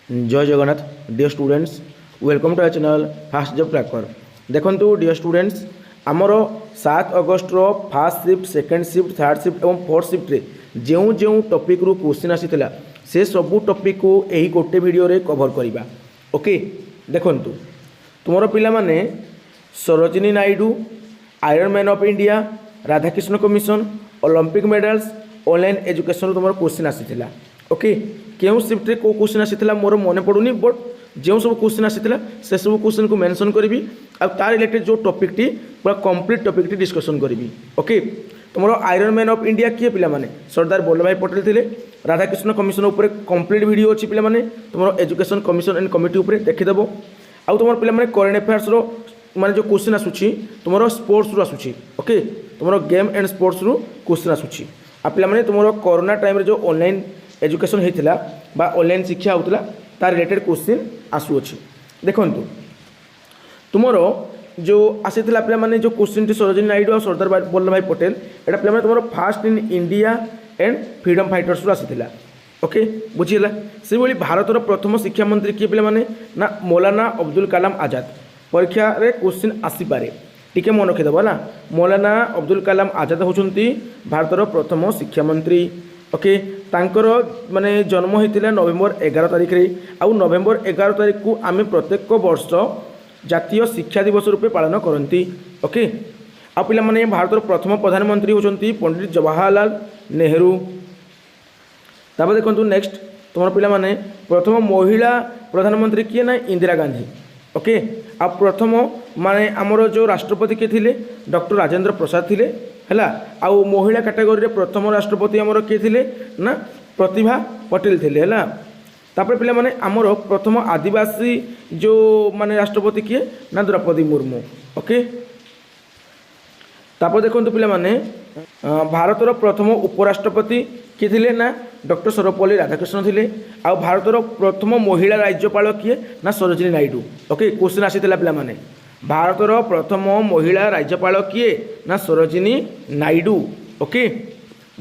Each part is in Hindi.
जय Jagannath dear students welcome to our channel fast job tracker. देखो डियर स्टूडेंट्स आमर 7 August first shift second shift third shift और फोर्थ शिफ्ट रे जो जो टॉपिक रू क्वेश्चन आसीथिला से सबू टॉपिक को यही गोटे वीडियो रे कवर करवा। ओके देखो तुमर पिला माने Sarojini Naidu, iron man of India, Radhakrishna commission, Olympic medals, online education तुम क्वेश्चन आसीथिला। ओके क्यों शिफ्ट रे को क्वेश्चन आसीथिला मोर मन पड़ुनी बट जो सब क्वेश्चन आसीथिला से सब क्वेश्चन को मेंशन करी आ तार रिलेटेड जो टॉपिक टी पूरा कंप्लीट टॉपिक टी डिस्कशन करी। ओके तुम आयरन मैन ऑफ इंडिया किए पिला माने सरदार वल्लभ भाई पटेल थिले। राधाकृष्ण कमिशन उपर कंप्लीट वीडियो अच्छी पिला माने तुम एजुकेशन कमिशन एंड कमिटी उपर देखिदेव। आउ तुम पिला माने करेंट अफेयर्स रो माने जो क्वेश्चन आसूची तुम स्पोर्ट्स रु आसूची। ओके तुम गेम एंड स्पोर्ट्स रु क्वेश्चन आसूची। आ पिला माने तुम कोरोना टाइम रे जो ऑनलाइन एजुकेशन होता बा ऑनलाइन शिक्षा होता तार रिलेटेड क्वेश्चन आसूची। देखो तुमर जो आसीथिला पिला माने जो क्वेश्चन टी सरोजिनी नायडू और सरदार वल्लभ भाई पटेल एटा पिला माने तुमर first in India and freedom fighters रु आसीथिला। ओके बुझीला से भली भारतर प्रथम शिक्षा मंत्री किए पिला माने ना मौलाना अब्दुल कलाम आजाद। परीक्षा रे क्वेश्चन आसी पारे टिके मन रखिदेव ना। मौलाना अब्दुल कलाम आजाद होचंती भारतर प्रथम शिक्षा मंत्री। ओके तांकर माने जन्म होता नवेम्बर 11 तारिख रे आउ नवेम्बर 11 तारिख को आम प्रत्येक वर्ष जातीय शिक्षा दिवस रूपे पालन करती। ओके आ पिला माने भारतर प्रथम प्रधानमंत्री होचंती पंडित जवाहरलाल नेहरू। तापर देखो नेक्स्ट तुम पिला माने प्रथम महिला प्रधानमंत्री किए ना इंदिरा गांधी। ओके आ प्रथम माने आमर जो राष्ट्रपति किए थिले डॉक्टर राजेंद्र प्रसाद थिले हैला। आउ महिला कैटेगरी रे प्रथम राष्ट्रपति आमर किए थिले ना प्रतिभा पटेल थिले हैला। तापर पिला माने आमर प्रथम आदिवासी जो माने राष्ट्रपति किए ना द्रौपदी मुर्मू। ओके तापर देखो पिला माने भारतर प्रथम उपराष्ट्रपति किए थिले ना डॉक्टर सर्वपल्ली राधाकृष्ण थिले। आ भारतर प्रथम महिला राज्यपाल किए ना सरोजिनी नायडू। ओके क्वेश्चन आसीथिला पिला माने भारतर प्रथम महिला राज्यपाल किए ना सरोजिनी नायडू। ओके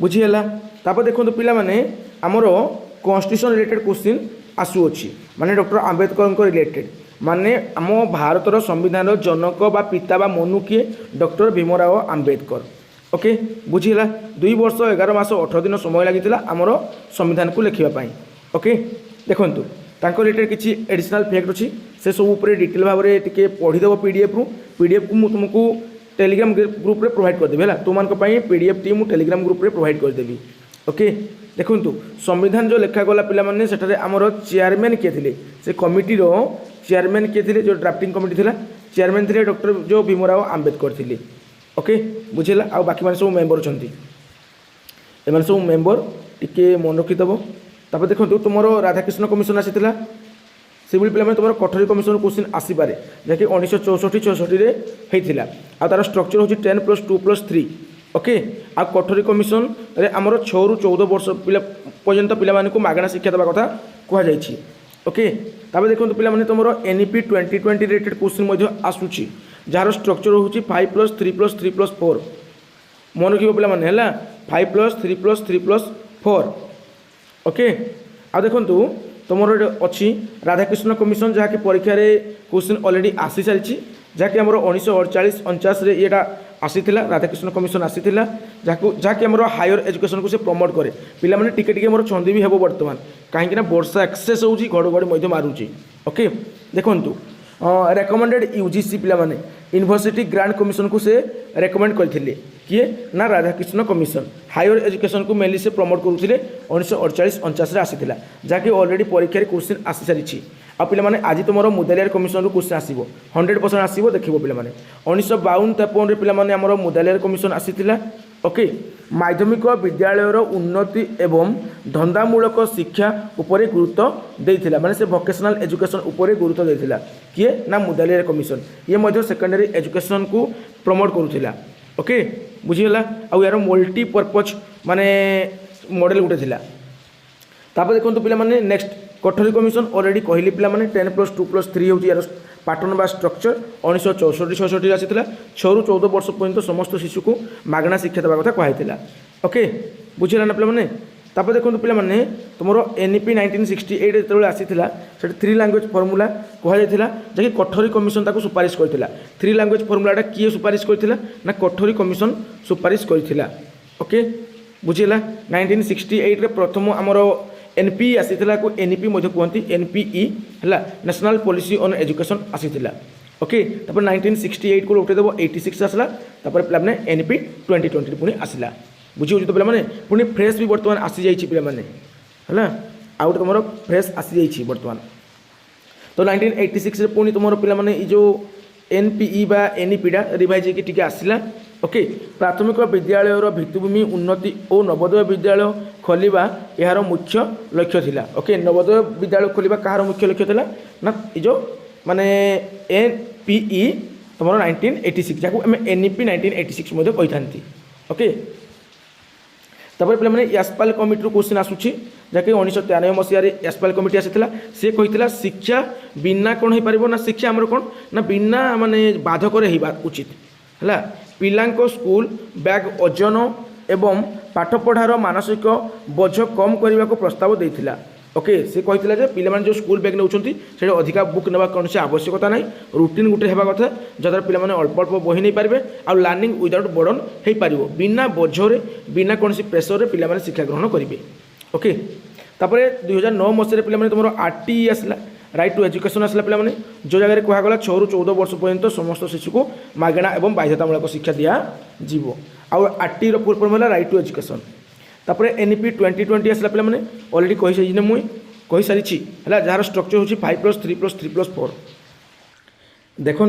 बुझीगला। तापर देखो पिला माने आमर कॉन्स्टिट्यूशन रिलेटेड क्वेश्चन आसुअछि माने डॉक्टर आंबेडकर को रिलेटेड माने आम भारतर संविधान जनक बा पिता बा मनु किए डॉक्टर भीमराव आंबेडकर। ओके बुझीगला 2 वर्ष 11 मास 18 दिन समय लगी आमर संविधान को लिखापी। ओके देखो तांको रिलेटेड किसी एडिशनल फैक्ट अच्छी से सब ऊपर डिटेल भाव में टिके पढ़ीदेव पीडीएफ को मुझे तुमको टेलीग्राम ग्रुप रे प्रोवाइड करदेवी है तुम पीडीएफ टी मुझे टेलीग्राम ग्रुप रे प्रोवाइड करदेवी। ओके देखो संविधान जो लेखागला पिला माने सेठारे आमर चेयरमैन किए थे से कमिटी रो चेयरमैन किए थे जो ड्राफ्टिंग कमिटी थिला चेयरमैन थे डॉक्टर जो भीमराव आंबेडकर थे। ओके बुझेगा आ बाकी मैंने सब मेम्बर अच्छा सब मेम्बर टिके मन रखिदेव। तापर देखो तुम राधाकृष्ण कमिशन आसीथिला से पे तुम कठोरी कमिशन क्वेश्चन आसीपे जहाँकि 1964-66 होता आ तार स्ट्रक्चर हूँ 10+2+3। ओके आ कठोरी कमिशन रे आमर 6 ରୁ 14 वर्ष पर्यंत पिला मागणा शिक्षा देवा कथा कहुई। ओके तापर देखो पिला तुम NEP 2020 रिलेटेड क्वेश्चन आसूची जार स्ट्रक्चर हूँ 5+3+3+4 मन रखिए पिला माने है 5+3+3+4। ओके आ देखो तुम अच्छी राधाकृष्ण कमिशन जहाँकि परीक्षा रे क्वेश्चन ऑलरेडी आसी सारी जहाँकि आम 1948-49 ये आसीथिला राधाकृष्ण कमिशन आसीथिला जहाँकि आम हायर एजुकेशन को से प्रमोट करे पिला माने टिके टिके मोर छंदी भी हेबो बर्तमान कहीं वर्षा एक्सेस होची घड़घड़ी मारुची। ओके देखो रेकमेंडेड यूजीसी पिला माने यूनिवर्सिटी ग्रांट कमिशन को से रेकमेंड करथिले किए ना राधाकृष्ण कमिशन हायर एजुकेशन को मेनली से प्रमोट करुले 1948-49 आसीथिला जहाँकि ऑलरेडी परीक्षा रे क्वेश्चन आसी सारी। आ पिला माने आज तुम मुदालियार कमिशन क्वेश्चन आसीबो 100% आसीबो देखिबो पिला माने 1952-53 रे पिला माने हमर मुदालियार कमिशन आसीथिला। ओके माध्यमिक विद्यालयर उन्नति एवं धंदामूलक शिक्षा उपरे गुरुत्व देइथिला माने से वोकेशनल एजुकेशन उपरे गुरुत्व देइथिला किए ना मुदालियार कमिशन ये मध्य सेकेंडरी एजुकेशन को प्रमोट करुथिला। ओके बुझीगला आ यार मल्टीपर्पज माने मॉडल गोटे थिला। तापर देखो पिला माने नेक्स्ट कठोरी कमिशन ऑलरेडी कहली पिला माने 10+2+3 होची यार पैटर्न बा स्ट्रक्चर 1964-66 आसीथिला 6 ରୁ 14 वर्ष पर्यंत समस्त शिशु को मागणा शिक्षा देवा कथा कहला। ओके बुझीला ना पिला माने तापर देखो पे तुम एनईपी 1968 जो आसीला से 3 लैंग्वेज फर्मूला कहुला जैसे कठोरी कमिशन ताको सुपारिश करथिला 3 लैंग्वेज फर्मूलाटा किए सुपारिश करथिला ना कठोरी कमिशन सुपारिश करथिला ओके बुझीला 1968 रे प्रथम आमर एनपी आसीला को एनईपी मध्य कहते एनपीई है नेशनल पॉलिसी ऑन एजुकेशन आसीला ओके तापर 1968 को उठे देव 86 आसला तापर पे एनईपी 2020 पुणी आसला बुझी तो पे पुणी फ्रेश भी बर्तमान आसी जाइए पे है आउट तुम फ्रेश आसी जाइए बर्तमान तो 1986 रे पुणी तुम पे जो एनपीई बा एनईपीटा रिवाइज होगी आसला ओके प्राथमिक विद्यालय भित्तिभूमि उन्नति और नवोदय विद्यालय खोलिबा यार मुख्य लक्ष्य थिला ओके नवोदय विद्यालय खोलिबा कहार मुख्य लक्ष्य थिला ना जो माने एनपीई तुम 1986 जहाँ आम एनईपी 1986 मध्य कही ओके तापर पे यास्पाल कमिटी क्वेश्चन आसूँ जहाँकि 1993 मसीह यास्पाल कमिटी आसाला सी कही शिक्षा बिना कौन हो पार ना शिक्षा आमर कौन ना बिना माने बाधक उचित है पिलांको स्कूल बैग ओजन एवं पाठपढ़ार मानसिक बोझ कम करने को प्रस्ताव देता ओके से कही पे जो स्कूल बैग नौकरी से अधिका बुक ना कौन आवश्यकता ना रुटीन गोटे होगा कथा जद्वारा पे अल्प अल्प बही नहीं पारे आ लर्निंग विदाउट बर्डन हो पार बिना बोझरे बिना कौन प्रेसर पे शिक्षा ग्रहण करेंगे ओके तापर 2009 मसीह पे तुम आरटी आसला राइट टू एजुकेशन आसला पे जो जगह कहगला 6 ରୁ 14 वर्ष पर्यंत समस्त शिशु को मागणा एवं बाध्यतामूलक शिक्षा दिज्व आरटी फुल फॉर्म है राइट टू एजुकेशन तापर एनईपी 2020 आसला पे अलरेडी कही सारी मुई कही सारी है जार स्ट्रक्चर हूँ 5+3+3+4 देखु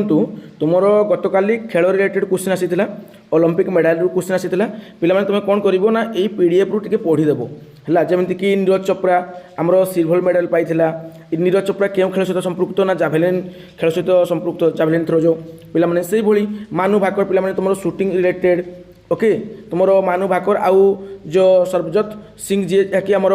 तुमर गतकाली खेल रिलेटेड क्वेश्चन आसीला ओलंपिक मेडाल रू क्वेश्चन आसीला पे तुम कौन कर ना यही पीडीएफ रू टे पढ़ीदेव है जमीक नीरज चोप्रा आमर सिल्वर मेडाल पाइला नीरज चोप्रा क्यों खेल सहित संपृक्त ना जाभेलिन खेल सहित संपृक्त जाभेलिन थ्रो जो पे से मानु भाकर पे तुम शूटिंग रिलेटेड ओके तुम मानु भाकर आउ जो सर्वजत सिंह जी जहाँकि आमर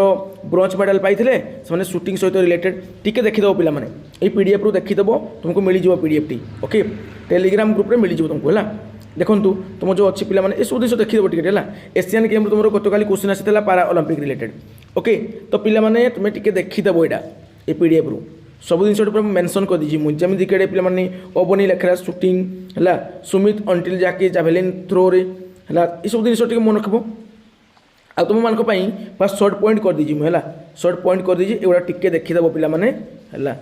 ब्रोंज मेडाल पाइले से शूटिंग सहित रिलेटेड टिके देखीदेव पे यही पीडीएफ रू देखीदेव तुमको मिलଯିव पीडीएफ टी ओके टेलीग्राम ग्रुप रे मिलଯିव तुमको है देखो तुम जो अच्छी पे ये सब जिन देखीदेव टिके है एशियन गेम तुम गतकाली क्वेश्चन आसाला पारा ओलंपिक रिलेटेड ओके तो पे तुम्हें टिके देखीदेव यहाँ ये पीडीएफ रू सब जिन मेंशन कर दीजिए मुझे जमी पे ओबनी लेखरा शूटिंग है सुमित अंटिल जहाँकि जाभेलिन थ्रो रे है ये सब जिन मन रखब आ तुम मान फास्ट सर्ट पॉइंट कर दीजिए है सर्ट पॉइंट कर दीजिए एगुड़ा टिके देखीदेव पे है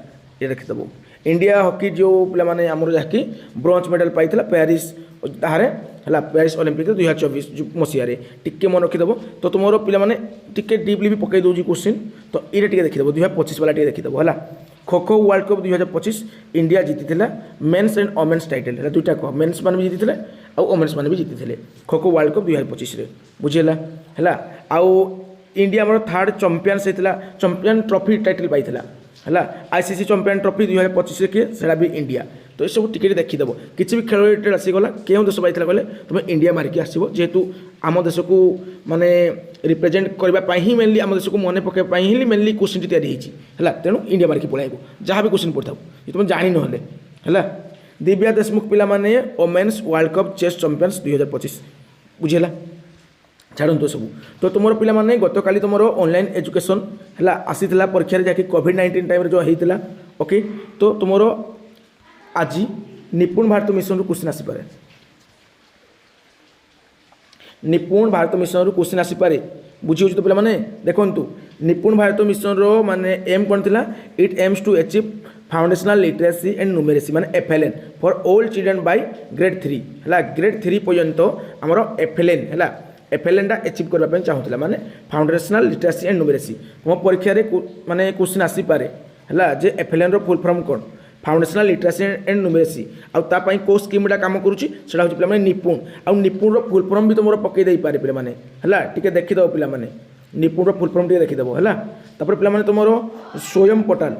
ये देखीदेव इंडिया हॉकी जो पे आमर जहाँकि ब्रोंज मेडल पाइला पेरिस ताहारे है पेरिस ओलंपिक 2024 मसीह टिके मन रखीदेव तो तुम पे टिके डीपली भी पकई दूसरी क्वेश्चन तो ये टे देखीदेव 2025 वाला टे देखीदेव है kho kho world cup 2025 India जीति मेन्स एंड वोमेन्स टाइटल है दुईटा कह मेन्स मान भी जीति और वोमेन्स मान भी जीति खो खो वर्ल्ड कप 2025 बुझेगा है आउ इंडिया आम थर्ड चंपियंस होता चंपियन ट्रॉफी टाइटल पाइला है आईसीसी चंपियन ट्रॉफी 2025 किए से भी इंडिया तो ये सब टिकेट देखीदेव किसी भी खेल रिलेटेड आसीगला क्यों देश पाई कहले तुम इंडिया मारिकी आसो जेहेतु आम देश को माने रिप्रेजेंट करने ही मेनली आम देश को मन पकड़ ही मेनली क्वेश्चन है तेणु इंडिया मारिकी पलैबू जहाँ भी क्वेश्चन पढ़ा तुम जानी ना है दिव्या देशमुख पिला माने वोमेन्स वर्ल्ड कप चेस चंपियंस 2025 बुझेगा छाड़ू सब तो तुम पे गतकाली तुम ऑनलाइन एजुकेशन है आसीला परीक्षा जहाँकि कोविड-19 टाइम जो होता ओके तो तुम आज निपुण भारत मिशन क्वेश्चन आसीपे निपुण भारत मिशन रू क्वेश्चन आसीपे बुझी तो पे देखु निपुण भारत मिशन रो माने एम कौन थी it aims to achieve foundational literacy and numeracy माने FLN for all children by grade 3 है ग्रेड 3 पर्यंत आमर एफएलएन है एफएलएन अचिव करने चाहूला माने फाउंडेशनल लिटरेसी एंड न्यूमेरेसी तुम परीक्षा माने क्वेश्चन आसीपे है जे एफएलएन रो फुल फॉर्म कौन फाउंडेशनल लिटरेसी एंड न्यूमेरेसी आउ को स्कीमटा कम करुँची पे निपुण आउ निपुण फुल फॉर्म भी तुम पकई दे पारे पे है टे देखीदेव पे निपुण फुल फॉर्म टे देखीदेव है पे तुम स्वयं पोर्टाल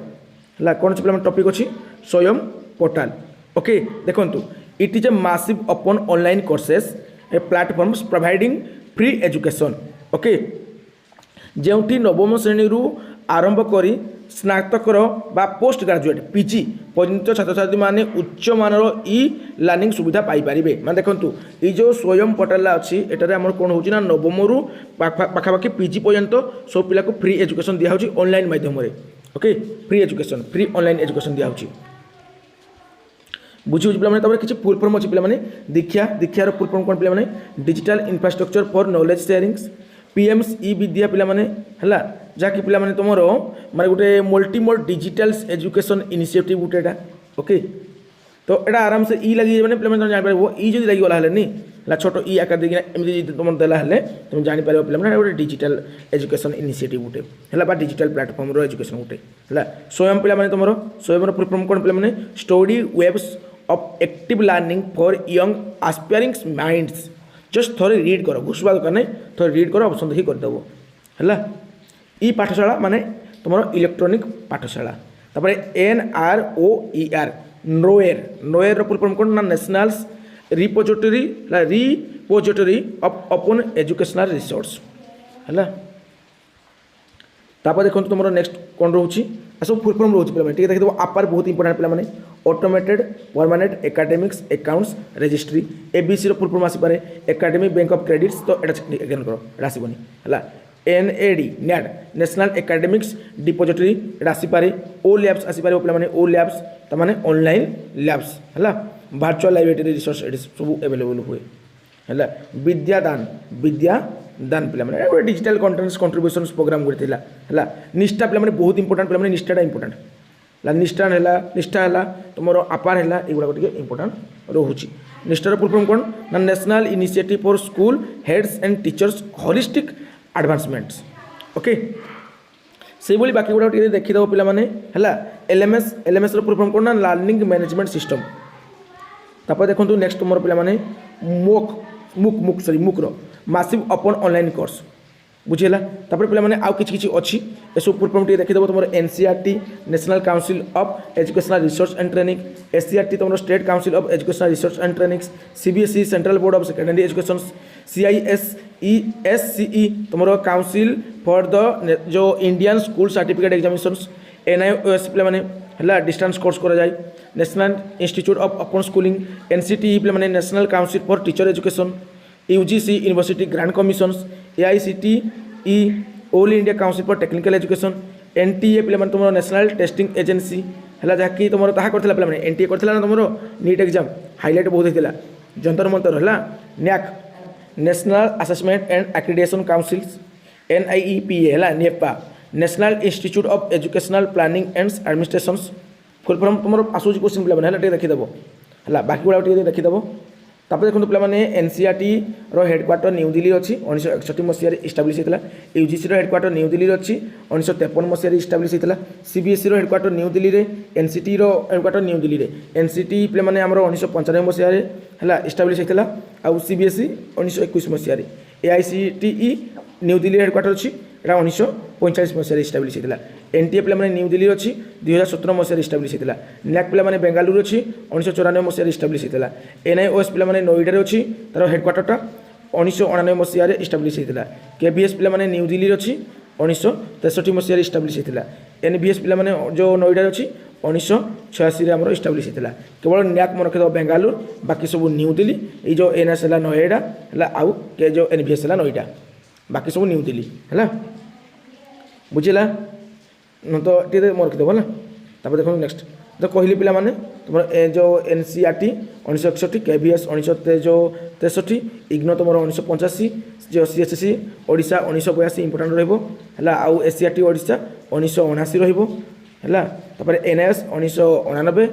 है कौन पे टॉपिक अच्छी स्वयं पोर्टाल ओके देखो it is a massive open online courses A platforms providing free education okay जो नवम श्रेणी आरंभ करी स्नातक बा पोस्ट ग्रेजुएट पीजी पर्यंत छात्र छात्री माने उच्च मानर ई लर्निंग सुविधा पाई पारिबे। माने देखंतु ई जो स्वयं पोर्टाल अछि एटारे हमर कोन होची ना नवम रु पाखापाखि पीजी पर्यंत सब पिला को फ्री एजुकेशन दिया होची ऑनलाइन माध्यम रे। Okay free education free online education दिया होची बुझी बुझी पे किसी फुल फॉर्म अच्छी पे दीक्षा दीक्षार फुल फॉर्म कौन पे digital infrastructure for knowledge sharings PM's e Vidya पे है जहाँकि पे तुम माने गोटे multi mode digital education initiative गोटे ओके तो यहाँ आराम से ई लगी मैंने पे जापर ई जो लगी गला नी छोट ई आकार देखिए एमती तुम देला तुम जापर पे गोटे डिजिटल एजुकेशन इनिशिएटिव गोटे है डिजिटल प्लेटफॉर्म रो एजुकेशन गोटे है स्वयं पे तुम स्वयं फुल फॉर्म कौन पे study webs of active learning for young aspiring minds just थोड़े रीड कर घुसवा दरकार नहीं थोड़े रीड कर ऑप्शन देखिए करदेव है ई पाठशाला माने तुम इलेक्ट्रोनिक पाठशाला तापर NROER नोएर नोएर फुल फॉर्म कौन ना national repository of open educational resource है तापर देखो तुम नेक्स्ट कौन रोचे सब फुल फॉर्म रोचे पे देखिए आपार बहुत इंपोर्टेंट पे automated permanent academics account registry ABC full form आसीपे एकाडेमिक बैंक ऑफ क्रेडिट्स तो एग्जाम कर आसबनी है NAD NAD national academics depository आसीपे ओ लैब्स आसीपे पे ओ लैब्स तमाने ऑनलाइन लैब्स है वर्चुअल लाइब्रेरी रिसोर्स सब अवेलेबल हुए है विद्यादान विद्यादान पे डिजिटल कंटेंट्स कंट्रीब्यूशन प्रोग्राम गोटे है निष्ठा पे बहुत इंपोर्टेंट पे निष्ठाटा इंपोर्टेंट निष्ठा है निष्ठा है तुम आपार है युवा टे इंपोर्टेंट रोचे निष्ठार फुल फॉर्म कौन ना national initiative for school heads and teachers holistic advancements okay से भाई बाकी गुड़ा देखीद पे है LMS फुल फॉर्म कौन ना लर्निंग मैनेजमेंट सिस्टम तापर देखो नेक्स्ट तुम पे मुक्र मासिव ओपन ऑनलाइन कोर्स बुझेगा तापर पे आउ किसी अच्छी सब फुल फॉर्म देखीद तुम NCERT national council of educational research and training SCERT तुम state council of educational research and training CBSE central board of secondary education CISE तुम काउंसिल फॉर द जो Indian school certificate examinations NIOS पे है डिस्टेंस कोर्स करा जाए national institute of open schooling NCTE पे national council for teacher education UGC university grant commission AICTE all India council for technical education NTA पे तुम नेशनल टेस्टिंग एजेंसी है जहाँकि तुम कर पे NTA कर तुम नीट एग्जाम हाईलाइट बहुत होता जंतर मंतर है NAC national assessment and accreditation council NIEPA है NEPA national institute of educational planning and administration full form तुम आसूस क्वेश्चन पे देखीदेव है बाकी गुड़ा देखीदेव तापर देखो पे NCERT रो हेडक्वार्टर न्यू दिल्ली अच्छी 1961 मसीह इस्टाब्लीश होता UGC रो हेडक्वार्टर न्यू दिल्ली अच्छी 1953 मसीह इस्टाब्लीश होता CBSE रो हेडक्वार्टर न्यू दिल्ली रे NCT रो हेडक्वार्टर न्यू दिल्ली रे NCT पे आमर 1995 मसीह है इस्टाब्लीश होता आउ CBSE 1921 मसीह AICTE न्यू दिल्ली हेडक्वार्टर अच्छी यहाँ 1945 मसीह इस्टाब्लीश होता NTA पे न्यू दिल्ली अच्छी 2017 मसीह इस्टाब्लीश होता NAC पे बेंगालुरु अच्छी 1994 मसीह इस्टाब्लीश होता NIOS पे नोएडा अच्छी तार हेडक्वार्टरटा 1999 मसीह इस्टाब्लीश होता KBS पे न्यू दिल्ली अच्छी 1963 मसीह इस्टाब्लीश होता NBS पे जो नोएडा अच्छी 1986 आमर इस्टाब्लीश होता केवल NAC मन रखिद बेंगालुरु बाकी सब न्यू दिल्ली ये जो NS है नोएडा है आउ के जो NBS है नोएडा बाकी सब न्यू दिल्ली है बुझेगा तो टे मन रखिदेव है तापर देखो नेक्स्ट तो कहली पे तुम जो NCERT 1961 KBS 1963 इग्नो तुम 1985 जो CSSE ओडिशा 1982 इंपोर्टेंट रहा आउ SCERT ओडिशा 1979 रहा तापर NIS 1999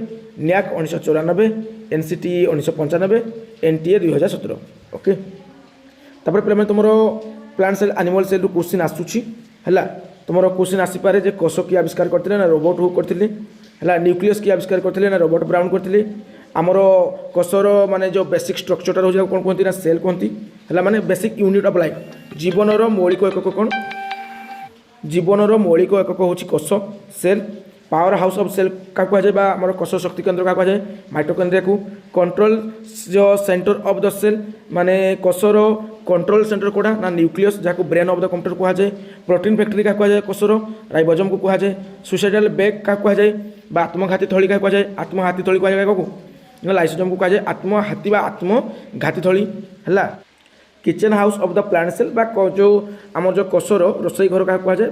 NAC 1994 NCTE 1995 NTA 2017 okay तापर पे तुम plant cell animal cell question आसूची है तुम क्वेश्चन आसीपे जे कोष किए आविष्कार करते ना रोबोट हुक करते है न्यूक्लियस किए आविष्कार करते ना रोबोट ब्राउन करते आमर कोषर माने जो बेसिक स्ट्रक्चरटा रोज कौन कहती ना सेल कहती है माने बेसिक यूनिट ऑफ लाइफ जीवनर मौलिक एकक कौन जीवनर मौलिक एकक हूँ कोष cell power house of cell क्या कहुए आम कोष शक्ति केन्द्र क्या कहुए माइटोकॉन्ड्रिया को कंट्रोल जो सेंटर ऑफ द सेल माने कोषर कंट्रोल सेंटर कौटा ना न्यूक्लियस जहाँ ब्रेन ऑफ द कंप्यूटर कहुए प्रोटीन फैक्ट्री क्या कहुए कोषर राइबोसोम को कहुए सुसाइडल बैग क्या कहुए आत्मघाती थली क्या कहुए आत्मघाती थली कहुए क्या लाइसोजोम को कहुए आत्मघाती आत्मघाती थली है kitchen house of the plant cell जो आम जो कोषर रोसई घर क्या कहुए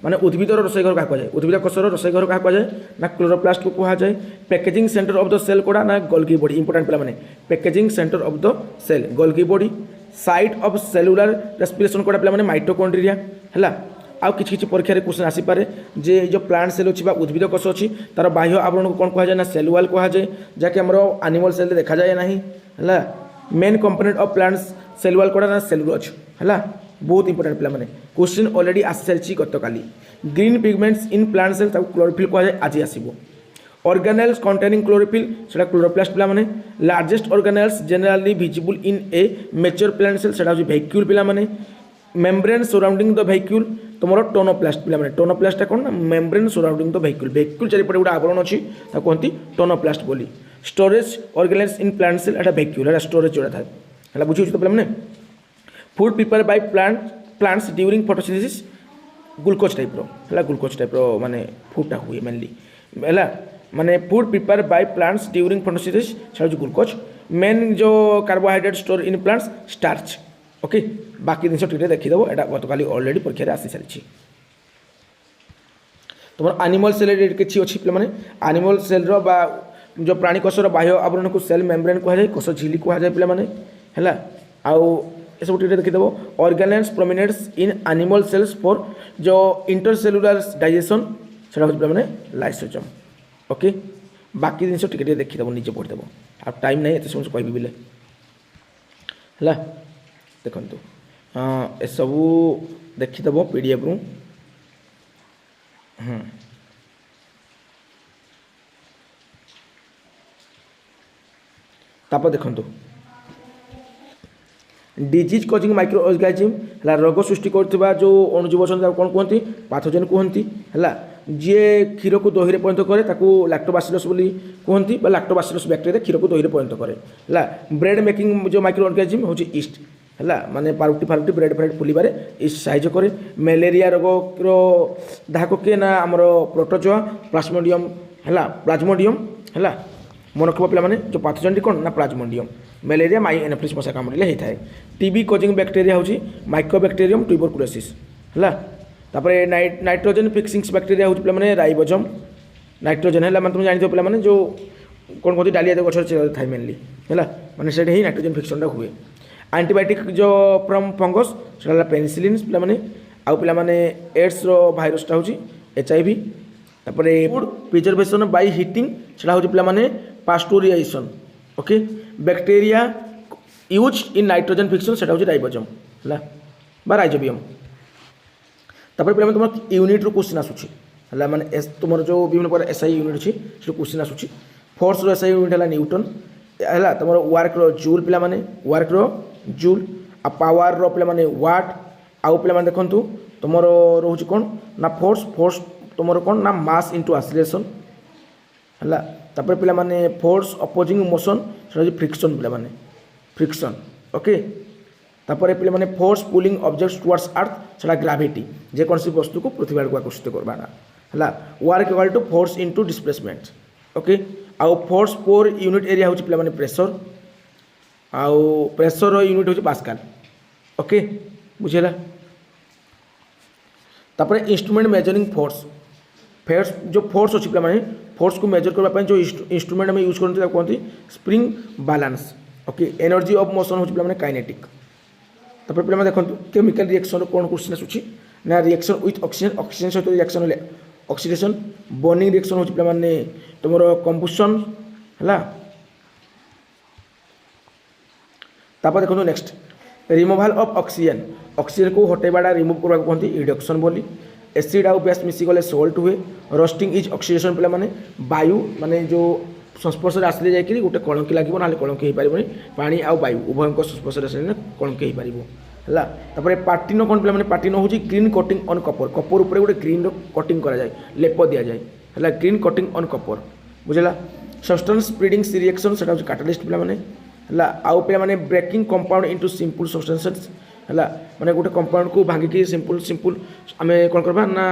माने उद्भिदर रोसई घर क्या कहुए उद्भिद कोषर रोसई घर क्या कहुए ना क्लोरोप्लास्ट को कहुए packaging centre of the cell कोड़ा ना गोल्गी बॉडी इंपोर्टेंट पे packaging centre of the cell Golgi body site of cellular respiration कोड़ा पे माइटोकॉन्ड्रिया है आउ किसी परीक्षा क्वेश्चन आसीपे जे जो प्लांट सेल अच्छी उद्भिद कोष अच्छी तार बाह्य आवरण को कौन कहुए ना सेलुआल कहुए जहाँकि आम एनिमल सेल देखा जाए ना है मेन कंपोनेंट ऑफ प्लांट्स सेलुआल कोड़ा ना सेलुलोज है बहुत इंपोर्टेंट पे क्वेश्चन ऑलरेडी आसी सारी गत काली green pigments in plant cell chlorophyll कहुए आज आसो ऑर्गेनेल्स कंटेनिंग क्लोरोफिल से क्लोरोप्लास्ट पे largest organelles generally visible in a mature plant cell से वैक्यूल पे मेम्ब्रेन सराउंडिंग द वैक्यूल तुम टोनोप्लास्ट पे टोनोप्लास्ट कौन ना membrane surrounding the vacuole vacuole चारिपटे गोटे आवरण अच्छी कहती टोनोप्लास्ट बोली storage organelles in plant cell एटा वैक्यूल है स्टोरेज जोड़ा था है बुझे तो पे food prepare by plants during photosynthesis glucose type रो ग्लूकोज टाइप रो माने फूडटा हुए मेनली है माने food prepare by plants during photosynthesis से ग्लूकोज मेन जो carbohydrate store in plants starch okay बाकी जिन टे देखीदेव यहाँ गत काली अलरेडी परीक्षा आसी सारी तुम एनिमल सेल किसी अच्छी पे एनिमल सेल जो प्राणी कोषर बाह्य आवरण को सेल मेम्ब्रेन कहुए कोष झिली कहुए पे है आउ सब टे देखीदेव organelles prominent in animal cells for जो इंटरसेलुलर डाइजेशन से पे लाइसोजोम ओके बाकी जिन टे देखीदेव निजे पढ़ीदेव आ टाइम ना ये सब कह बोले है देखु एसबू देखीदेव पीडीएफ रु तापर देखु डिजीज कॉजिंग माइक्रो ऑर्गेनिज्म है रोग सृष्टि करथिबा जो अणुजीव अच्छा कौन कहते पाथोजेन कहती है जी क्षीर को दही परिणत करे ताकू लैक्टोबासिलस बोली कहती लैक्टोबासिलस बैक्टेरिया क्षीर को दही परिणत करे है ब्रेड मेकिंग जो माइक्रो ऑर्गेनिज्म हूँ ईस्ट है माने पारुटी फारुटी ब्रेड फ्रेड फुलबारे ईस्ट साहाय्य करे मलेरिया रोग दाहक किए ना आमर प्रोटोजोआ प्लाज्मोडियम है प्लाज्मोडियम है मन रखा पे जो पाथोजेन कौन ना प्लाज्मोडियम मलेरिया माई एनोफ्लिस मशा कामुड़े होता है टीबी कॉजिंग बैक्टेरिया हूँ माइक्रोबैक्टेरियम ट्यूबरकुलोसिस है नाइट्रोजन फिक्सिंग्स बैक्टेरिया हूँ पे राइबोजम नाइट्रोजन है तुम जानते हो पे जो कौन कहते डालिया गचर थाए मेनली है मैंने से ही नाइट्रोजन फिक्सनटा हुए एंटीबायोटिक जो फ्रम फंगस से पेनिसिलिन पे आउ पे एड्स भाइरसटा हूँ HIV तापर फूड प्रिजर्वेशन बाय हीटिंग से हूँ पे pasteurisation okay bacteria use in nitrogen fixation से हूँ राइबोजम है राइजोबियम तापर पे तुम यूनिट रू क्वेश्चन आसूँ है माने तुम जो विभिन्न प्रकार SI यूनिट अच्छी से क्वेश्चन आसूँ फोर्स रो SI यूनिट है न्यूटन है तुम वर्क रो जूल पे वर्क रो जूल आ पावर रो पे वाट आउ पे देखु तुम रोच कौन ना फोर्स फोर्स तुम कौन ना मास इंटू एक्सीलरेशन है तापर पे फोर्स अपोजिंग मोशन से फ्रिक्शन पे फ्रिक्शन ओके तापर पे फोर्स पुलिंग ऑब्जेक्ट्स टुवर्ड्स अर्थ से ग्राविटी जेकोसी वस्तु को पृथ्वी आड़ को आकर्षित करवा है work equal to force into displacement okay आउ फोर्स पर यूनिट एरिया हूँ पे प्रेशर आउ प्रेशर यूनिट हूँ पास्कल ओके बुझेगा तापर इंस्ट्रूमेंट मेजरिंग फोर्स फेर्स जो फोर्स अच्छी पे फोर्स को मेजर करने जो इंस्ट्रूमेंट आम यूज करते कहते spring balance okay energy of motion हूँ पे काइनेटिक तापर पे देखो केमिकल रिएक्शन कौन क्वेश्चन आसूँ ना रिएक्शन विथ ऑक्सीजन ऑक्सीजन सहित रिएक्शन हेल्ले ऑक्सीडेशन बर्निंग रिएक्शन हूँ पे तुम कंबुशन है तापर देखो next removal of oxygen oxygen को हटेबाटा रिमूव करने कहते रिडक्शन बोली एसिड आउ बेस मिसिगले सोल्ट हुए रस्टिंग इज ऑक्सीडेशन पे वायु माने जो संस्पर्श आसले जाकि गोटे कलंकी लगे ना कलंकी हो पारे पानी आउ वायु उभय संस्पर्श आसले कलंकी हो पार है पार्टिन कौन पे पार्टिन हूँ green coating on Kapoor Kapoor उपर गोटे ग्रीन कोटिंग करा जाए लेप दि जाए है ग्रीन कोटिंग ऑन कपर बुझेगा सब्सटेंस स्प्रेडिंग रिएक्शन से कैटालिस्ट पे आउ पे breaking compound into simple substances है माने गोटे कंपाउंड को भांगिकी सिंपल सिंपल आम कौन करवा ना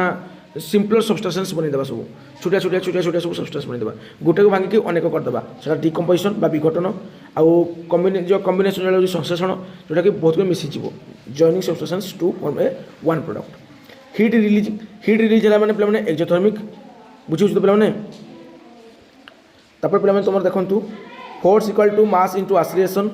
सिंपलर सबस्टेंस बनईदेवा सब छोटिया छोटिया छोटिया छोटिया सब सबस्टेंस बनईदेवा गोटे को भांगिकी अनेक करदेवा सेटा डिकम्पोजिशन बा विघटन आउ जो कम्बिनेसन जो संश्लेषण जोटा कि बहुत गुड मिसिज joining substance to form a one product heat release है मैंने पे एक्जोथर्मिक बुझे तो पे तापर पे तुम देखूँ force equal to mass into acceleration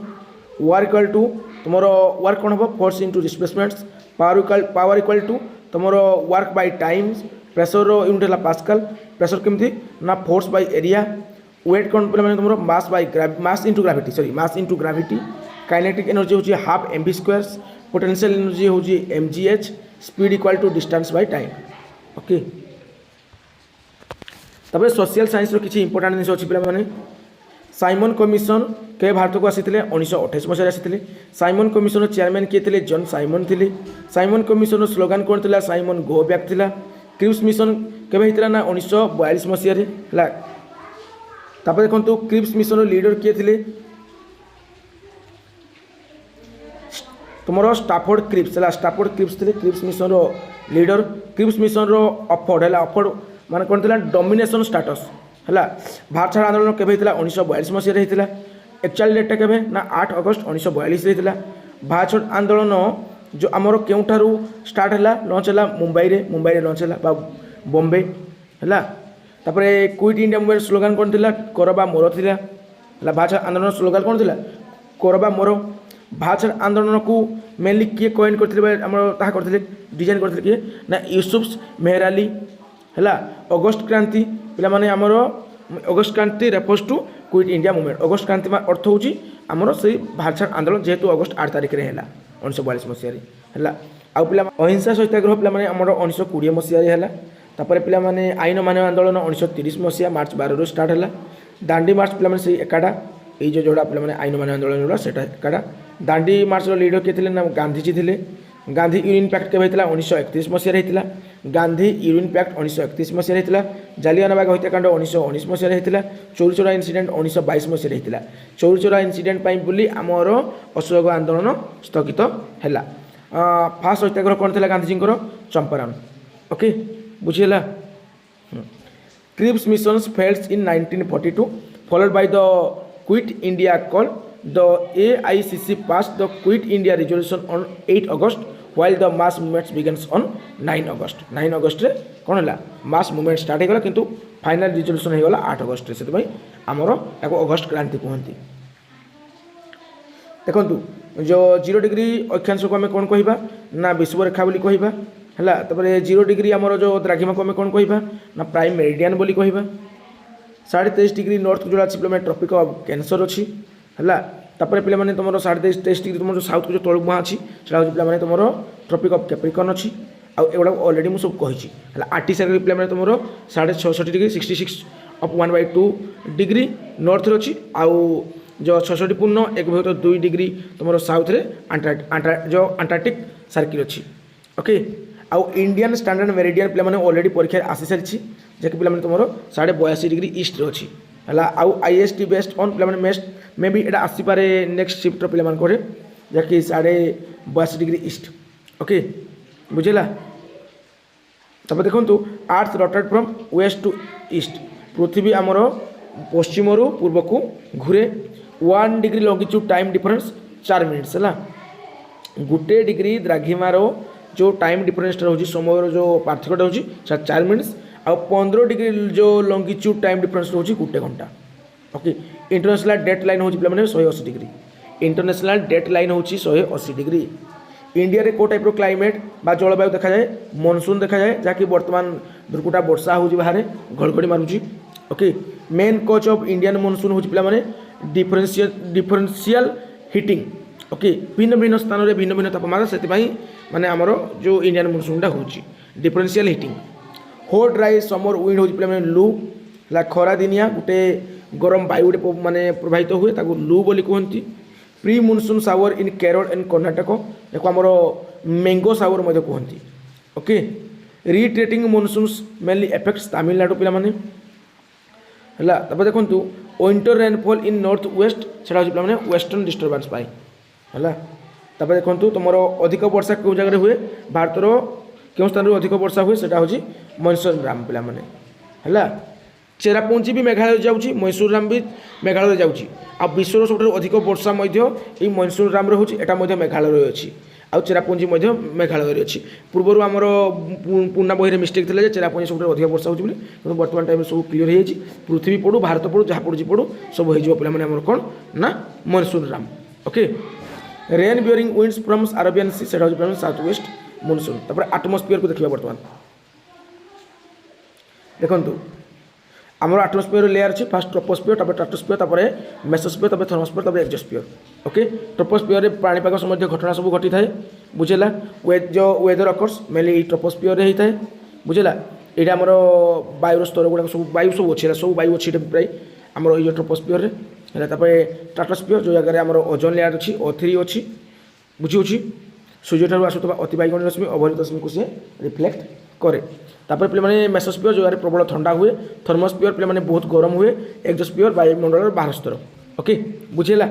work equal to तुम वर्क कौन हम force into displacements power equal to तुम work by time pressure unit है पास्कल प्रेसर केमती ना फोर्स बाय एरिया वेट कौन पे तुम mass by mass into gravity sorry mass into gravity kinetic energy हूँ half M B squares potential energy हूँ M G H speed equal to distance by time okay तब सोशल साइंस किसी इंपोर्टाट जिन अच्छी पे साइमन कमिशन के भारत को आसी 1928 मसीह आसी साइमन कमिशन चेयरमैन किए थे जॉन साइमन थे साइमन कमिशन स्लोगान कौन था साइमन गो बैक था क्रिप्स मिशन केवे होता ना 1942 मसीह है देखो क्रिप्स मिशन लीडर किए थे तुम स्टाफोर्ड क्रिप्स है स्टाफोर्ड क्रिप्स थे Cripps mission leader Cripps mission अफोर्ड है अफोर्ड मान कौन था डोमिनेशन स्टाटस है भारत छाड़ आंदोलन केवे होता 1942 मसीह होता एक्चुअल डेटा केवे ना 8 अगस्त 1942 होता भारत छाड़ आंदोलन जो आमर केउठारू स्टार्ट है लॉन्च है मुंबई रे लॉन्च है बॉम्बे है क्विट इंडिया मूवमेंट स्लोगान कौन था करबा मोर था भारत छाड़ आंदोलन स्लोगान कौन था करबा मोर भारत छाड़ आंदोलन को मेनली किए कॉइन करते डिजाइन करते किए ना यूसुफ मेहर अली है अगस्ट क्रांति पे आमर अगस्ट क्रांति refers to quit India movement August क्रांति अर्थ हूँ आमर से भारत छाड़ आंदोलन जेहेतु अगस्ट 8 तारिख में है 1942 मसीह है आउ पे अहिंसा सत्याग्रह पे आमर 1920 मसीह है पे आईन मानव आंदोलन 1930 मसीहा मार्च 12 स्टार्ट है दांडी मार्च पे से एकाटा ये जोड़ा पे आईन मानव आंदोलन जोड़ा से एकाटा दांडी मार्च लीडर किए थे ना गांधीजी थे गांधी यूनियन पैक्ट केवे होता 1931 मसीह होता गांधी यूनियन पैक्ट 1931 मसीह होता जालियानवाला हत्याकांड 1919 मसीह होता चोरी चोरा इनसीडेंट 1922 मसीह होता चोरी चोरा इनसीडेंट बोली आमर असहयोग आंदोलन स्थगित है फास्ट सत्याग्रह कौन था गांधीजी चंपारण ओके बुझीगला Cripps mission fails in 1942 followed by the quit India call the AICC passed the Quit India resolution on 8 August while the mass movements begins on 9 August 9 August रे कौन है mass movement start होगा किंतु फाइनल रिजोल्यूशन होगा 8 अगस्त से आमर या अगस्त क्रांति कहती देखो जो 0 डिग्री अक्षांश को आम कौन कहवा ना विषुवरेखा बोली कहवा है 0 डिग्री आमर जो द्राघिमा को आम कौन कहवा ना प्राइम मेरिडियन बोली कहवा 23.5 डिग्री नॉर्थ जो अच्छी पे ट्रॉपिक ऑफ कैंसर अच्छी है तापर पे तुम 23.5 डिग्री तुम जो साउथ को जो तलु मुहाँ अच्छी पे तुम ट्रॉपिक ऑफ कैप्रिकॉर्न अच्छी आउगुड़ा ऑलरेडी मुझे सब कही आर्टिसार पे तुम 66 डिग्री 66 अफ 1/2 डिग्री नॉर्थ अच्छी आउ जो 66 पूर्ण 1/2 डिग्री तुम साउथ जो अंटार्कटिक सर्किल अच्छी ओके आउ इंडियन स्टैंडर्ड मेरिडियन पे ऑलरेडी परीक्षा आसी सारी जैसे पे तुम 82 डिग्री ईस्ट अच्छी है आउ IST बेस्ट ऑन पे मेस्ट मे भी एटा आसीपे नेक्स्ट शिफ्ट पे जैकि 82 डिग्री ईस्ट ओके बुझेगा तब देखो earth rotate from west to east पृथ्वी आमर पश्चिम रु पूर्व को घूरे 1 degree longitude time difference 4 minutes है गोटे डिग्री द्राघिमार जो टाइम डिफरेंस रोचे समय जो पार्थक्यटा हो 4 मिनिट्स आ 15 डिग्री जो लॉन्गिट्यूड टाइम डिफरेंस रोचे गोटे घंटा ओके इंटरनेशनल डेट लाइन हूँ पे 180 डिग्री इंटरनेशनल डेट लाइन हूँ 180 डिग्री इंडिया रे को टाइप क्लाइमेट बा जलवायु देखा जाए मनसून देखा जाए जहाँकि बर्तमान दुर्गुटा वर्षा हो बाहर घड़घड़ी मारुची okay main cause of Indian monsoon हूँ पे डिफरेंशियल हिटिंग ओके भिन्न भिन्न स्थान में भिन्न भिन्न तापमात्रा से माने आमर जो इंडियन मनसूनटा हूँ differential heating hot dry summer wind हूँ पे लू खरा दिनिया गोटे गरम वायु गोटे माने प्रभावित हुए ताको लू बोली कहती pre monsoon shower in Kerala and Karnataka या आमर मैंगो सावर कहती okay retreating monsoons mainly effects Tamil Nadu पे है देखो winter rainfall in north west से पे वेस्टर्न डिस्टर्बांस पाए है देखो तुम अधिक वर्षा कौ जगह हुए भारतर केउं स्थान रे अधिक वर्षा हुए सेटा होची मौनसूनराम पिला माने हला। चेरापुंजी भी मेघालय जाऊँगी, मैसूरराम भी मेघालय जाऊँगी। आ विश्वर सब अधिक वर्षा ये मैसूरराम होची एटा मेघालय अच्छी। आउ चेरापुंजी मेघालय अच्छी। पूर्वर आमर पुना बही मिस्टेक थे चेरापुंजी सब अधिक वर्षा होती कि बर्तमान टाइम सब क्लीयर हो पृथ्वी पड़ू भारत पड़ू जहाँ पड़ू पड़ू सब हो पे कौन ना Mawsynram. Okay rain bearing winds from Arabian sea सेटा होची साउथ वेस्ट मॉनसून। तापर एटमॉस्फेयर को देखिबा बर्तमान देखंतु आमर एटमॉस्फेयर लेयर अच्छी फास्ट ट्रोपोस्फियर तापर स्ट्रेटोस्फियर तापर मेसोस्फियर तापर थर्मोस्फियर तापर एक्सोस्फियर। ओके ट्रोपोस्फियर में पाणीपाग संबंधी घटना सब घटी थाए बुझेला। जो वेदर अकर्स मेनली ट्रोपोस्फियर होता है बुझेला। यहाँ आमर वायुर स्तर गुड़ाक सब वायु सब अच्छे सब वायु अच्छी प्राय आमर ये ट्रोपोस्फियर है। स्ट्रेटोस्फियर जो जगह आमर ओजोन लेयर अच्छी O3 अच्छी बुझी सूर्य ठार आसुवा अतिबाइगणी रश्मि अवहित रश्मि को सी रिफ्लेक्ट करे। तापर पे मेसोस्फियर जो प्रबल ठंडा हुए। थर्मोस्फियर पे बहुत गरम हुए। एक्सोस्फियर वायुमंडल 12 स्तर। ओके बुझेला।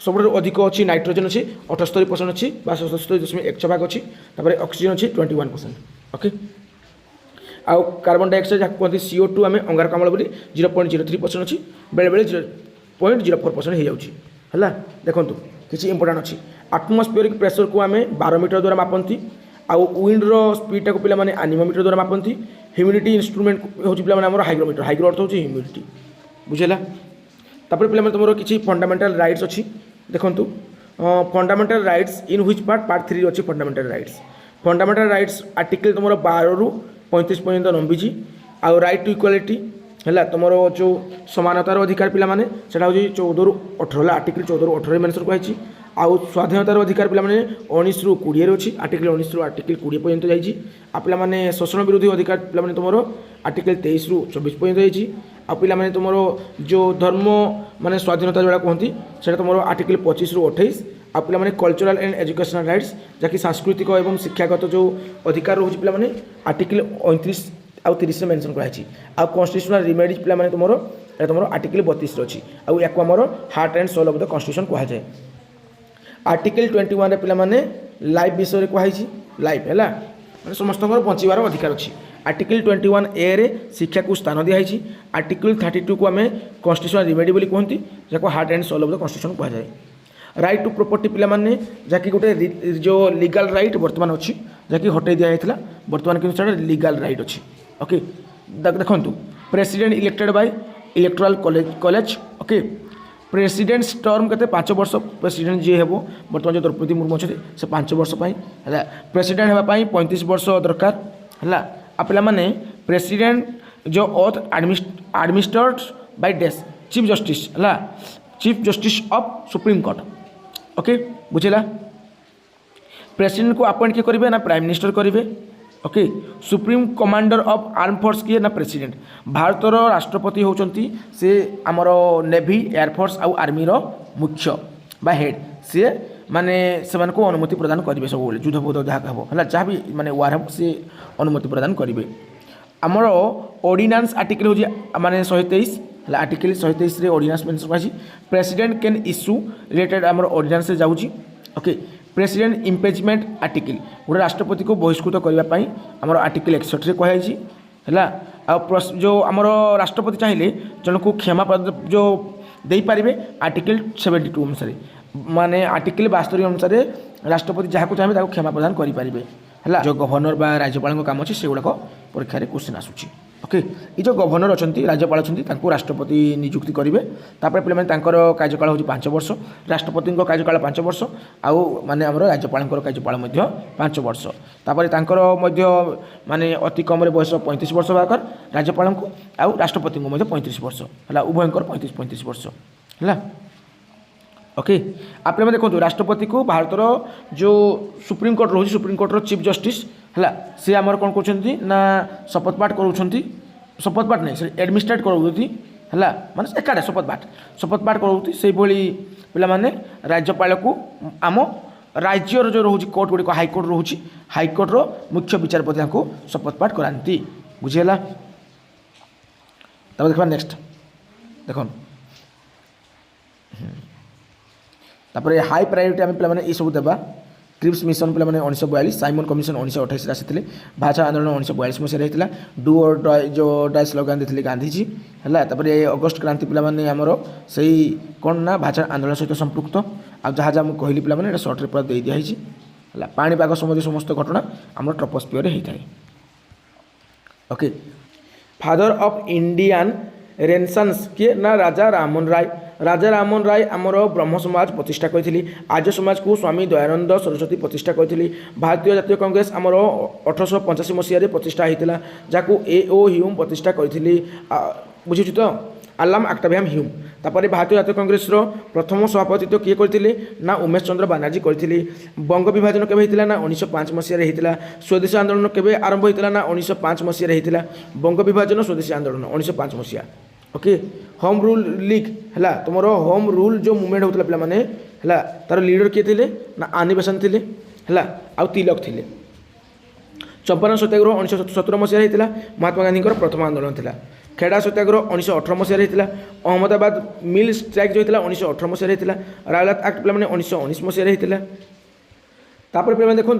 सब अधिक अच्छी नाइट्रोजन अच्छी 78% अच्छी 67.1 अच्छी। तापर ऑक्सीजन अच्छी 21%। ओके आउ कार्बन डाइऑक्साइड जहाँ कहते CO2 आम अंगारकाम्ल बोली 0.03% अच्छी बेले बेले 0.04% हो जाऊँगी है। देखो किसी इंपोर्टाट अच्छी एटमॉस्फेरिक प्रेशर को आम 12 मीटर द्वारा मापती। आउ विंड्र स्पीड को पे एनीमोमीटर द्वारा मापती। ह्यूमिडिटी इंस्ट्रूमेंट हूँ पे हाइग्रोमीटर हाइग्रो अर्थ होची ह्यूमिडिटी बुझेला। तापर पे तुम किसी फंडामेंटल राइट्स अच्छी देखु fundamental rights in which part 3 अच्छी फंडामेंटल राइट्स आर्टिकल तुम 12 ରୁ 35 पर्यंत नंबीजी। आउ राइट टू इक्वालिटी है तुम जो समानतार अधिकार पिला माने सेटा होची 14 ରୁ 18 आर्टिकल 14 ରୁ 18 मेंशन कराई। आउ स्वाधीनतार अधिकार पे 19 ରୁ 20 अच्छी आर्टिकल 19 ରୁ आर्टिकल 20 पर्यंत जाइए। आ पे शोषण विरोधी अधिकार पे तुम आर्टिकल 23 ରୁ 24 पर्यंत जाइए। आ पे तुम जो धर्म माने स्वाधीनता जोड़ा कहती से तुम आर्टिकल 25 ରୁ 28। आ पे कल्चरल एंड एजुकेशनल राइट्स जहाँकि सांस्कृतिक और शिक्षागत जो अधिकार रोचे पे आर्टिकल 29 आउ 30 मेंशन कराई। आ कन्स्टिट्यूशनल रिमेडीज पे तुम आर्टिकल 32 अच्छी। आउ या heart and soul of the constitution कहुए। आर्टिकल 21 पे लाइफ विषय कहुई लाइफ है मैंने समस्त बचार अधिकार अच्छी। आर्टिकल 21A रे शिक्षा को स्थान दिखाई। आर्टिकल 32 को आम कन्स्टिट्यूशनल रिमेडी बोली कहती जहाँ heart and soul of the constitution कहुए। राइट टू प्रॉपर्टी पे जहाँकि गोटे जो लीगल राइट बर्तमान अच्छी जहाँकि हटई दिखाई बर्तमान कि लीगल राइट अच्छी। ओके देखु president elected by electoral college. Okay president term के 5 वर्ष प्रेसिडेंट जी हेबो बर्तमान जो द्रौपदी मुर्मू अच्छे से 5 वर्ष है प्रेसिडेंट होगापाई 35 वर्ष दरकार है। आ पे प्रेसिडेंट जो oath administered by the chief justice है chief justice of supreme court. Okay बुझेला। प्रेसिडेंट को अपॉइंट किए करेंगे ना प्राइम मिनिस्टर करेंगे। Okay supreme commander of arm force किए ना प्रेसिडेंट भारतर राष्ट्रपति होचंती से आमर नेवी एयरफोर्स आउ आर्मी रो मुख्य बा हेड सी माने से को अनुमति प्रदान करेंगे सब युद्ध बुद्ध जहाँ हम है जहाँ भी माने वार हम सी अनुमति प्रदान करेंगे। आमर ऑर्डिनेंस आर्टिकल हो माने 123 है आर्टिकल 123 ऑर्डिनेंस मेंशन कर प्रेसिडेंट कैन इश्यू रिलेटेड आमर ऑर्डिनेंस से जाऊँगी। ओके प्रेसिडेंट इम्पेचमेंट आर्टिकल गोटे राष्ट्रपति को बहिष्कृत करने आमर आर्टिकल 61 रे कहुई है। जो आमर राष्ट्रपति चाहिए जन को क्षमा जो दे पारे आर्टिकल 72 अनुसार माने आर्टिकल 72 अनुसार राष्ट्रपति जहाँ को चाहिए क्षमा प्रदान करेंगे है। जो गवर्नर बा राज्यपाल काम अच्छे से गुड़ाक परीक्षा क्वेश्चन आसूँ। ओके ये जो गवर्नर अच्छा राज्यपाल अच्छा राष्ट्रपति नियुक्ति करेंगे। तापर पे कार्यकाल हो 5 वर्ष राष्ट्रपति कार्यकाल 5 वर्ष आउ माने आमर राज्यपाल कार्यकाल 5 वर्ष। तापर माने अति कम बयस 35 वर्ष बाकर राज्यपाल को आउ राष्ट्रपति को 35 वर्ष है उभयंकर 35 वर्ष है। ओके आप देखो राष्ट्रपति को भारतर जो सुप्रीम कोर्ट रोचे सुप्रीम कोर्टर चीफ जस्टिस है सी आमर कौन कर शपथपाठ करोती शपथपाठ नहीं से एडमिनिस्ट्रेट करोती है माने एकाडे शपथपाठ करोती से पे राज्यपाल को आम राज्यर जो रोचे कोर्ट गुड़िक हाइकोर्ट रोचे हाइकोर्टर मुख्य विचारपति को शपथपाठ कराती बुझीगला। तब देखा नेक्स्ट देख तापर हाई प्रायोरिटी आम पे ये सब देवा क्रिप्स मिशन पे 1942, साइमन कमिशन 1928 आसी, भाषा आंदोलन 1942 मसीह होता, डू और डाई जो डाई स्लोगान देते गांधीजी है। अगस्ट क्रांति पे आमर से कौन ना भाषा आंदोलन सहित संपृक्त आ जहाँ जहाँ मुझे कहली पे सर्ट्रे पूरा दे दिखाई है। पाणीपाग संबंधी समस्त घटना आम ट्रोपोस्फियर होता है। Okay, father of Indian renaissance किए ना राजा राममोहन राय। राजा राममोहन राय आमर ब्रह्म समाज प्रतिष्ठा करथिली। आर्य समाज को स्वामी दयानंद सरस्वती प्रतिष्ठा करथिली। भारतीय जातीय कांग्रेस आमर 1885 मसीह प्रतिष्ठा होता, जहाँ ए.ओ. ह्यूम प्रतिष्ठा करथिली। बुझी तो आलाम आक्टाभियाम ह्यूम। तापर भारतीय जातीय कांग्रेस प्रथम सभापतित्व किए करथिले ना उमेश चंद्र बानार्जी करथिले। बंग विभाजन केबे होइतिला ना 1905 मसीह होइतिला। स्वदेशी आंदोलन केबे आरंभ होइतिला ना 1905 मसीह होइतिला। बंग विभाजन स्वदेशी आंदोलन 1905 मसीहा। ओके, होम रूल लीग है तुम होम रूल जो मूवमेंट होता पे मैंने है तार लीडर किए थे ना आनी बेसेंट थे है आउ तिलक थे। चंपारण सत्याग्रह 1917 मसीह होता, महात्मा गांधी प्रथम आंदोलन था। खेड़ा सत्याग्रह 1918 मसीह होता। अहमदाबाद मिल स्ट्राइक जो होता 1918 मसीह होता। रायलात एक्ट पे 1919 मसीह होता। तापर पे देखूँ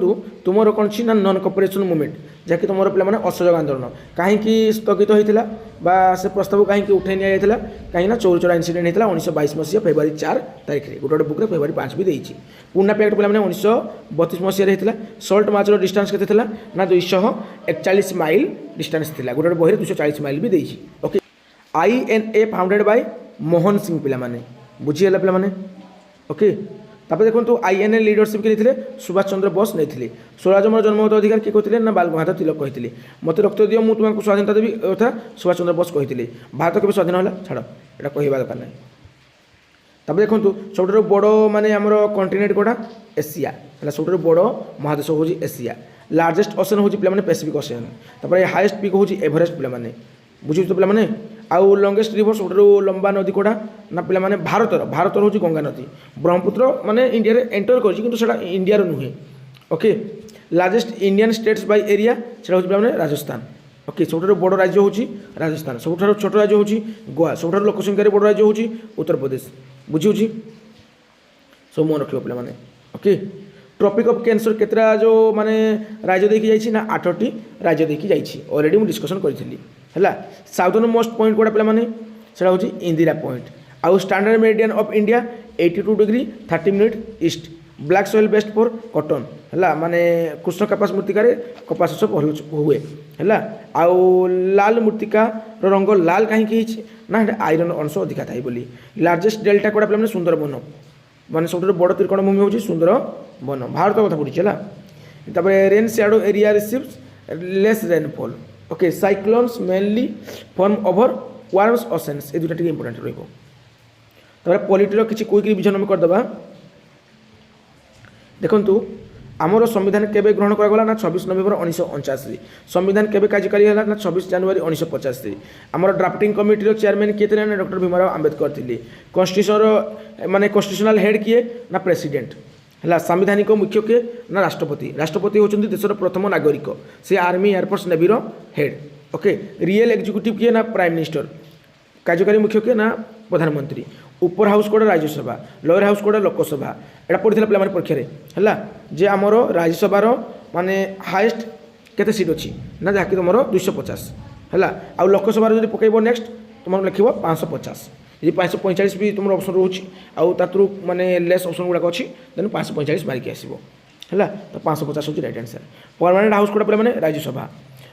तुम कौन सी ना नन कॉपरेशन मूवमेंट जहाँकि तुम पे असहयोग आंदोलन कहीं स्थगित होता बा से प्रस्ताव कहीं उठाई नि जाता कहीं चोरी चोरा इनसीडेंट होता 1922 मसीहा फेब्रुआरी 4 तारीख में गोटे बुक फेब्रुआरी 5 भी देती। पुना पैक्ट पे 1932 मसीह होता। सल्ट मार्च डिस्टेंस के ना 241 माइल डिस्टेंस थी गोटे बही 240 माइल भी देती। Okay, INA founded by Mohan Singh पे बुझीगला पे। ओके, तापर देखो INA लीडरशिप किए थे सुभाष चंद्र बोस नहीं। स्वराज मोर जन्मगत अधिकार किए कहते ना बाल गंगाधर तिलक कहते मत रक्त दियो मुझे तुमको स्वाधीनता देवी कथा सुभाष चंद्र बोस कहते। भारत के स्वाधीन है छाड़ यहाँ कहवा दरकार ना। तब देखो सब बड़ माने आमर कंटिनेंट कौटा एशिया है। सब बड़ महादेश हूँ एशिया। लार्जेस्ट ओशन हूँ पे पैसिफिक ओशन। तापर हाईएस्ट पिक हूँ एवरेस्ट पे बुझे तो पे आउ लंगेस्ट रिवर सब लंबा नदी कौटा ना पे भारत हूँ गंगा नदी। ब्रह्मपुत्र माने इंडिया रे एंटर कर इंडिया नुहे। Okay, largest Indian states by area से हूँ राजस्थान। ओके, सब बड़ राज्य हूँ राजस्थान। सब छोट राज्य हूँ गोवा। सब लोकसंख्यार बड़ राज्य हूँ उत्तर प्रदेश। बुझी सब मन रख पे। ओके, ट्रॉपिक ऑफ कैंसर केतरा जो माने राज्य देखी जाइए ना 8टी राज्य देखी जाइए ऑलरेडी मुझे डिस्कसन करी है। साउदर्न मोस्ट पॉइंट कौटा पे मैंने से हूँ इंदिरा पॉइंट। आउ standard meridian of India 82 degree 30 minute east. Black soil best for cotton है माने कृष्ण कपास मृत्तिका कपास सब हुए है। आउ लाल मृत्तिका रंग लाल कहीं ना आयरन अंश अधिका थाई बोली। लार्जेस्ट डेल्टा कौटा पे सुंदरबन माने सब बड़ त्रिकोण भूमि हूँ सुंदरबन भारत कथा पड़ी है। Rain shadow area receives less rainfall. Okay, cyclones mainly form over warms oceans. ये दुटा टी इंपोर्टेंट रहा। पॉलिटिर किसी क्विक रिविजन में करदे। देखु आमर संविधान केबे ग्रहण करागला ना 26 नवेम्बर 1989। संविधान केबे कार्यकारी है ना 26 जनवरी 1985। आमर ड्राफ्टिंग कमिटीर चेयरमैन किए थे ना डॉक्टर भीमराव आंबेडकर थे। कन्स्टिट्यूशन माने कन्स्टिट्यूशनल हेड किए ना प्रेसिडेंट है। संवैधानिक मुख्य किए ना राष्ट्रपति। राष्ट्रपति होचंदी देशर प्रथम नागरिक। से आर्मी एयरफोर्स नेवीर हेड। ओके, रियल एग्जीक्यूटिव किए ना प्राइम मिनिस्टर। कार्यकारी मुख्य किए ना प्रधानमंत्री। ऊपर हाउस कोड़ा राज्यसभा। लोअर हाउस कोड़ा लोकसभा। एटा पढ़ी पे परीक्षा है जे आमर राज्यसभार माने हाएस्ट केते सीट अच्छी ना जहाँकि तुम 250 है। आउ लोकसभा जो पकड़ नेक्स्ट तुम लिख 550। ये 545 भी तुम ऑप्शन रोचे आउ तातु माने लेस ऑप्शन गुड़ाक अच्छी देन 545 मारिक आसो है। तो 550 हूँ राइट आंसर। परमानेंट हाउस कोड़ा पे राज्यसभा।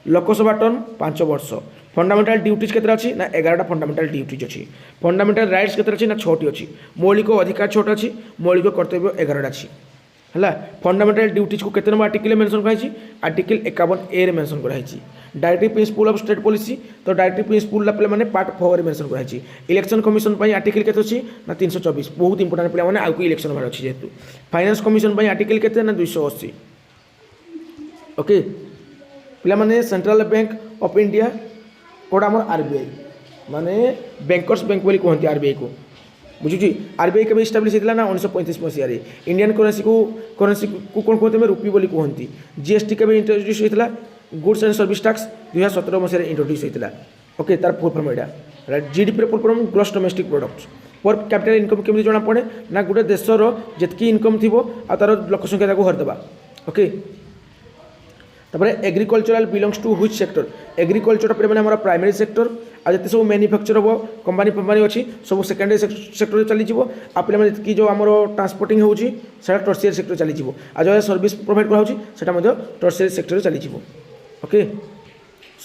लोकसभा टर्म 5 वर्ष। फंडामेंटाल ड्यूटीज केते अच्छी ना 11टा फंडामेंटाल ड्यूटीज अच्छी। फंडामेंटाल राइट्स केते अच्छी ना 6टी अच्छी। मौलिक अधिकार 6टा अच्छी। मौलिक कर्तव्य 11टा अच्छी है। फंडामेंटाल ड्यूटीज को केते नंबर आर्टिकल मेंशन कराई आर्टिकल 51A रे मेंशन कराई। Directive principle of state policy तो डायरेक्टिव प्रिंसिपल पे मैंने पार्ट 4 रे मेंशन कराई। इलेक्शन कमिशन पर आर्टिकल केते अच्छी ना 324 बहुत इंपोर्टेंट पे मैंने आउ इलेक्शन बार अच्छी जेहेतु। फाइनेंस कमिशन पर आर्टिकल केते ना 280। ओके, पे मैंने सेंट्रल बैंक ऑफ इंडिया कौटा आम RBI माने बैंकर्स बैंक बोली कहते RBI को। बुझुची RBI के इस्टाब्लिश होता ना 1935 मसीह। इंडियन करेन्सी को कौन कहते हैं रुपी बोली कहती। GST के इंट्रोड्यूस होता। Goods and service tax 2017 Masih introduce होता। ओके, तार फुल फॉर्म यहाँ। GDP full form gross domestic product पर कैपिटल इनकम केमी जना पड़े ना गोटे देशर जितकी इनकम थी तार लोक संख्या हरदेवा ओके तापर agricultural belongs to which sector agriculture पे मैंने प्राइमरी सेक्टर आ जिते सब मैन्युफैक्चर हम कंपानी फंपानी अच्छी सब सेकेंडरी सेक्टर चलीज आ पे जो आम ट्रांसपोर्टिंग होती टर्सियरी सेक्टर चलीज आ जो सर्विस प्रोवाइड कराऊँगा टर्सियरी सेक्टर चलीज okay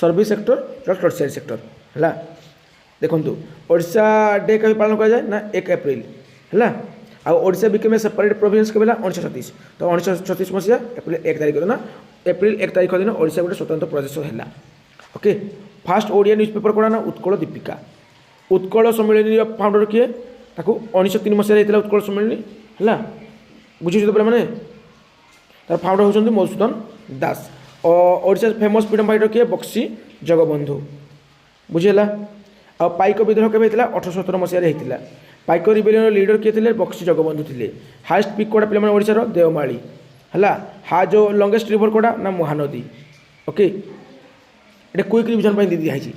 service sector tertiary sector है देखो ओडिशा डे कभी पालन किया जाए ना 1 एप्रिल है आशा बिकेम ए सेपरेट प्रोविंस के 1936 तो 1936 मसीहा एप्रिल 1 तारिख दिन एप्रिल 1 तारिख दिन ओडिशा गोटे स्वतंत्र प्रदेश है okay fast Odia news paper कौन ना उत्कल दीपिका उत्कल सम्मिलनी फाउंडर किए 1903 मसीह उत्कल सम्मिलनी है बुझे तो मैंने तार फाउंडर होती मधुसूदन दास और ओडिशा फेमस फ्रीडम फाइटर किए बक्सी जगबंधु बुझेगा आ पाइक विद्रोह केवे 1817 मसीह पाइक रिबेलियन लीडर किए थे बक्सी जगबंधु थे हाइस्ट पिक कोड़ा पे ओडिशार देवमाली है हा जो लंगेस्ट रिवर कोड़ा ना महानदी ओके ये क्विक रिविजन दी दिखाई